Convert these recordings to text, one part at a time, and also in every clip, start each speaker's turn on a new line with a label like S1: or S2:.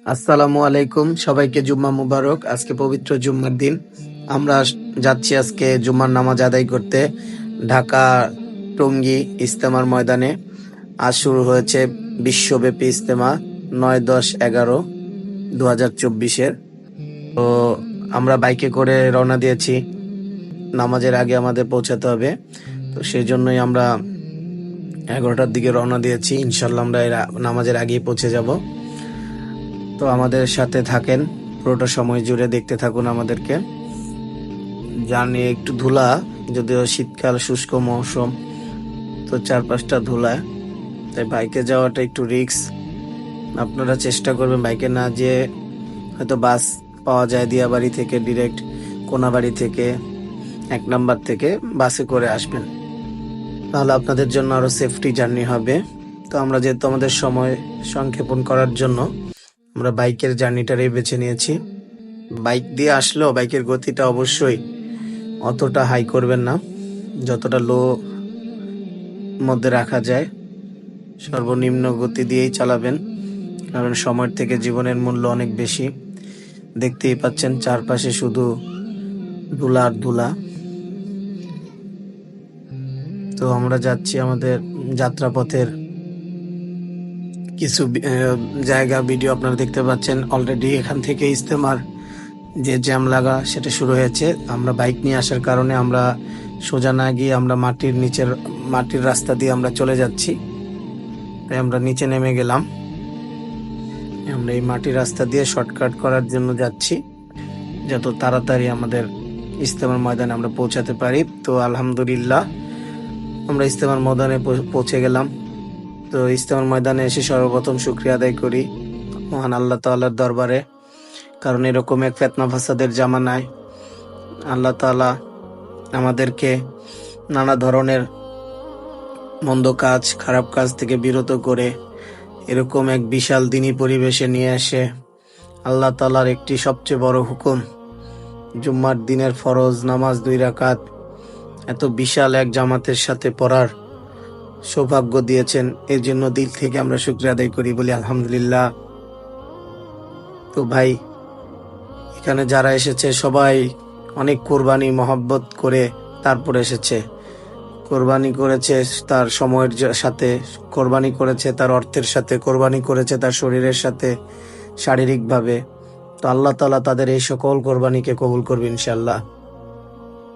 S1: আসসালামু আলাইকুম, সবাইকে জুম্মা মুবারক। আজকে পবিত্র জুম্মার দিন। আমরা যাচ্ছি আজকে জুম্মার নামাজ আদায় করতে ঢাকা টঙ্গী ইজতেমার ময়দানে। আজ শুরু হয়েছে বিশ্বব্যাপী ইজতেমা ৯-১০-১১-২০২৪-এর। তো আমরা বাইকে করে রওনা দিয়েছি। নামাজের আগে আমাদের পৌঁছাতে হবে, তো সেই জন্যই আমরা ১১টার দিকে রওনা দিয়েছি। ইনশাল্লাহ আমরা নামাজের আগেই পৌঁছে যাব। তো আমাদের সাথে থাকেন, পুরোটা সময় জুড়ে দেখতে থাকুন আমাদেরকে। জানি একটু ধুলা, যদিও শীতকাল শুষ্ক মৌসুম, তো চারপাশটা ধুলায়, তাই বাইকে যাওয়াটা একটু রিস্ক। আপনারা চেষ্টা করবেন বাইকে না যেয়ে, হয়তো বাস পাওয়া যায় দিয়াবাড়ি থেকে, ডিরেক্ট কোনাবাড়ি থেকে ১ নাম্বার থেকে বাসে করে আসবেন, তাহলে আপনাদের জন্য আরো সেফটি জার্নি হবে। তো আমরা যেহেতু আমাদের সময় সংক্ষেপণ করার জন্য আমরা বাইকের জার্নিটারই বেছে নিয়েছি। বাইক দিয়ে আসলেও বাইকের গতিটা অবশ্যই অতটা হাই করবেন না, যতটা লো মধ্যে রাখা যায় সর্বনিম্ন গতি দিয়েই চালাবেন, কারণ সময়ের থেকে জীবনের মূল্য অনেক বেশি। দেখতেই পাচ্ছেন চারপাশে শুধু ধুলা আর ধুলা। তো আমরা যাচ্ছি, আমাদের যাত্রাপথের কিছু জায়গা ভিডিও আপনারা দেখতে পাচ্ছেন। অলরেডি এখান থেকে ইজতেমার যে জ্যাম লাগা সেটা শুরু হয়েছে। আমরা বাইক নিয়ে আসার কারণে আমরা সোজা না গিয়ে আমরা মাটির রাস্তা দিয়ে আমরা চলে যাচ্ছি, তাই আমরা নিচে নেমে গেলাম। আমরা এই মাটির রাস্তা দিয়ে শর্টকাট করার জন্য যাচ্ছি, যত তাড়াতাড়ি আমাদের ইজতেমার ময়দানে আমরা পৌঁছাতে পারি। তো আলহামদুলিল্লাহ আমরা ইজতেমার ময়দানে পৌঁছে গেলাম। তো ইজতেমার ময়দানে এসে সর্বপ্রথম শুকরিয়া আদায় করি মহান আল্লাহ তাআলার দরবারে, কারণ এরকম এক ফিতনা ফাসাদের জামানায় আল্লাহ তাআলা আমাদেরকে নানা ধরনের মন্দ কাজ, খারাপ কাজ থেকে বিরত করে এরকম এক বিশাল দিনী পরিবেশে নিয়ে আসে। আল্লাহ তাআলার একটি সবচেয়ে বড় হুকুম, জুম্মার দিনের ফরজ নামাজ ২ রাকাত এত বিশাল এক জামাতের সাথে পড়ার সৌভাগ্য দিয়েছেন। এর জন্য দিল থেকে আমরা শুকরিয়া আদায় করি, বলি আলহামদুলিল্লাহ। তো ভাই, এখানে যারা এসেছে সবাই অনেক কোরবানি মহব্বত করে তারপরে এসেছে। কোরবানি করেছে তার সময়ের সাথে, কোরবানি করেছে তার অর্থের সাথে, কোরবানি করেছে তার শরীরের সাথে, শারীরিকভাবে। তো আল্লাহ তাআলা তাদের এই সকল কোরবানিকে কবুল করবে ইনশাআল্লাহ।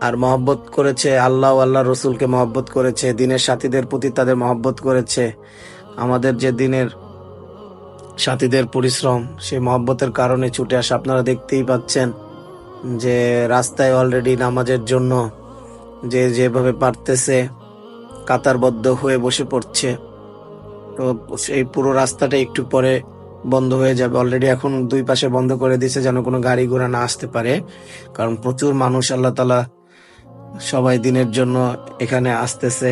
S1: আর মহব্বত করেছে আল্লাহ ও আল্লাহ রসুলকে মহব্বত করেছে, দিনের সাথীদের প্রতি তাদের মহব্বত করেছে। আমাদের যে দিনের সাথীদের পরিশ্রম, সেই মহব্বতের কারণে ছুটে আসা। আপনারা দেখতেই পাচ্ছেন যে রাস্তায় অলরেডি নামাজের জন্য যে যেভাবে পারতেছে কাতারবদ্ধ হয়ে বসে পড়ছে। তো এই পুরো রাস্তাটা একটু পরে বন্ধ হয়ে যাবে। অলরেডি এখন 2 পাশে বন্ধ করে দিয়েছে, যেন কোনো গাড়ি ঘোড়া না আসতে পারে, কারণ প্রচুর মানুষ আল্লাহ তাআলা সবাই দিনের জন্য এখানে আসতেছে।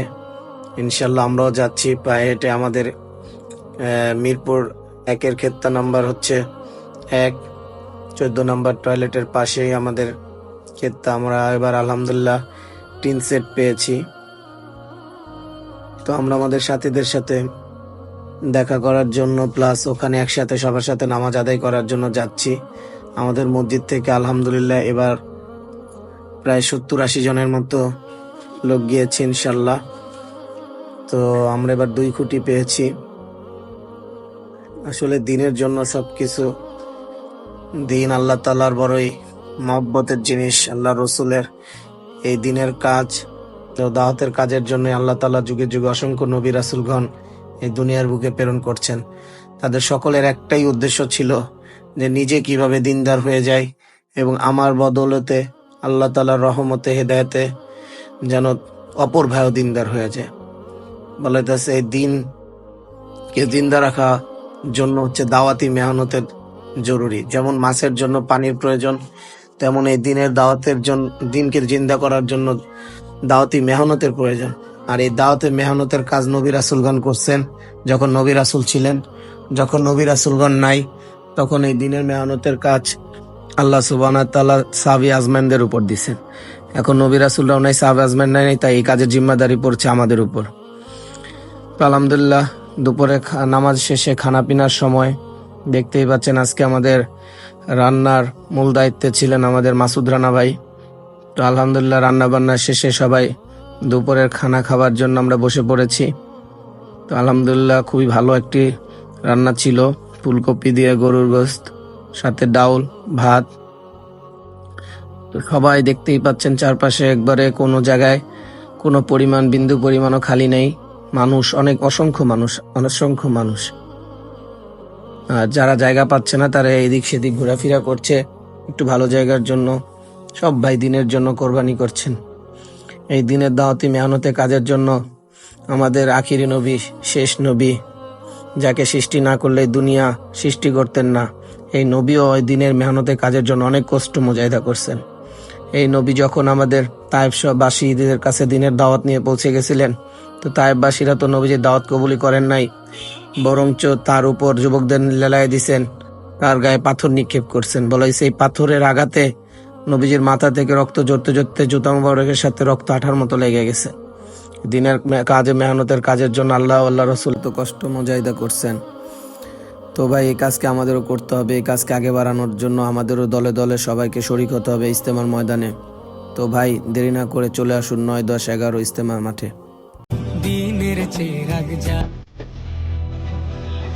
S1: ইনশাল্লাহ আমরাও যাচ্ছি পায়ে হেঁটে। আমাদের মিরপুর 1-এর খেত্তা নাম্বার হচ্ছে 1, 14 নাম্বার টয়লেটের পাশেই আমাদের খেত্তা। আমরা এবার আলহামদুলিল্লাহ টিন সেট পেয়েছি। তো আমরা আমাদের সাথীদের সাথে দেখা করার জন্য, প্লাস ওখানে একসাথে সবার সাথে নামাজ আদায় করার জন্য যাচ্ছি। আমাদের মসজিদ থেকে আলহামদুলিল্লাহ এবার প্রায় 70-80 জনের মতো লোক গিয়েছে ইনশাল্লাহ। তো আমরা এবার 2 খুঁটি পেয়েছি। আসলে দিনের জন্য সবকিছু, দিন আল্লাহ তাআলার বড়ই মহব্বতের জিনিস। আল্লাহ রসুলের এই দিনের কাজ, তো দাওয়াতের কাজের জন্য আল্লাহ তাআলা যুগে যুগে অসংখ্য নবী রাসূলগণ এই দুনিয়ার বুকে প্রেরণ করছেন। তাদের সকলের একটাই উদ্দেশ্য ছিল যে নিজে কিভাবে দিনদার হয়ে যায় এবং আমার বদৌলতে আল্লাহ তাআলার রহমতে হেদায়েতে যেন অপর ভাইও দিনদার হয়ে যায়। বলা যাচ্ছে এই দিনকে জিন্দা রাখা জন্য হচ্ছে দাওয়াতি মেহনতের জরুরি। যেমন মাছের জন্য পানির প্রয়োজন, তেমন এই দিনকে জিন্দা করার জন্য দাওয়াতি মেহনতের প্রয়োজন। আর এই দাওয়াতি মেহনতের কাজ নবী রাসূলগণ করছেন যখন নবী রাসূল ছিলেন। যখন নবী রাসূলগণ নাই, তখন এই দিনের মেহনতের কাজ আল্লাহ সুবহানাহু ওয়া তাআলা সাহাবী আজমানদের উপর দিয়েছেন। এখন নবী রাসূলরাও নাই, সাহাবী আজমান নাই, তাই এই কাজের জিম্মাদারি পড়ছে আমাদের উপর। তো আলহামদুলিল্লাহ দুপুরে নামাজ শেষে খানা পিনার সময় দেখতেই পাচ্ছেন আজকে আমাদের রান্নার মূল দায়িত্বে ছিলেন আমাদের মাসুদ রানা ভাই। তো আলহামদুলিল্লাহ রান্না বান্না শেষে সবাই দুপুরের খানা খাবার জন্য আমরা বসে পড়েছি। তো আলহামদুলিল্লাহ খুবই ভালো একটি রান্না ছিল, ফুলকপি দিয়ে গরুর গোশত, সাথে ডাউল, ভাত। তো সবাই দেখতেই পাচ্ছেন চারপাশে একবারে কোনো জায়গায় কোনো পরিমাণ বিন্দু পরিমাণও খালি নেই, মানুষ অনেক, অসংখ্য মানুষ, অসংখ্য মানুষ। আর যারা জায়গা পাচ্ছে না তারা এদিক সেদিক ঘোরাফেরা করছে একটু ভালো জায়গার জন্য। সব ভাই দিনের জন্য কোরবানি করছেন, এই দিনের দাওয়াতি মেহনতে কাজের জন্য। আমাদের আখিরি নবী, শেষ নবী, যাকে সৃষ্টি না করলে দুনিয়া সৃষ্টি করতেন না, এই নবীও ওই দিনের মেহনতে কাজের জন্য অনেক কষ্ট মুজাহিদা করছেন। এই নবী যখন আমাদের তায়েফবাসীদের কাছে দিনের দাওয়াত নিয়ে পৌঁছে গেছিলেন, তো তায়েফবাসীরা তো নবীজির দাওয়াত কবুলি করেন নাই, বরঞ্চ তার উপর যুবকদের লেলায় দিছেন, তার গায়ে পাথর নিক্ষেপ করছেন। বলে সেই পাথরের আঘাতে নবীজির মাথা থেকে রক্ত জড়তে জড়তে জুতা মুবারকের সাথে রক্ত আঠার মতো লেগে গেছে। দিনের কাজে, মেহনতের কাজের জন্য আল্লাহ রসুল তো কষ্ট মুজাহিদা করছেন। তো ভাই এই কাজকে আমাদেরও করতে হবে, এই কাজকে আগে বাড়ানোর জন্য আমাদেরও দলে দলে সবাইকে শরিক হতে হবে ইজতেমার ময়দানে। তো ভাই দেরি না করে চলে আসুন 9, 10, 11 ইজতেমার মাঠে।
S2: দিনের চেরাগ যা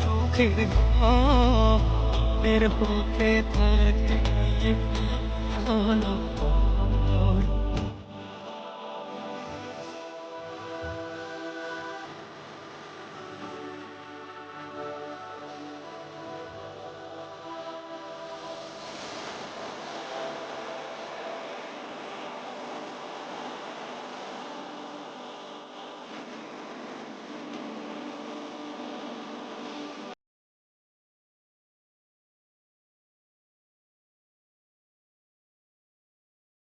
S2: চোখের ঘরের হতে থাকে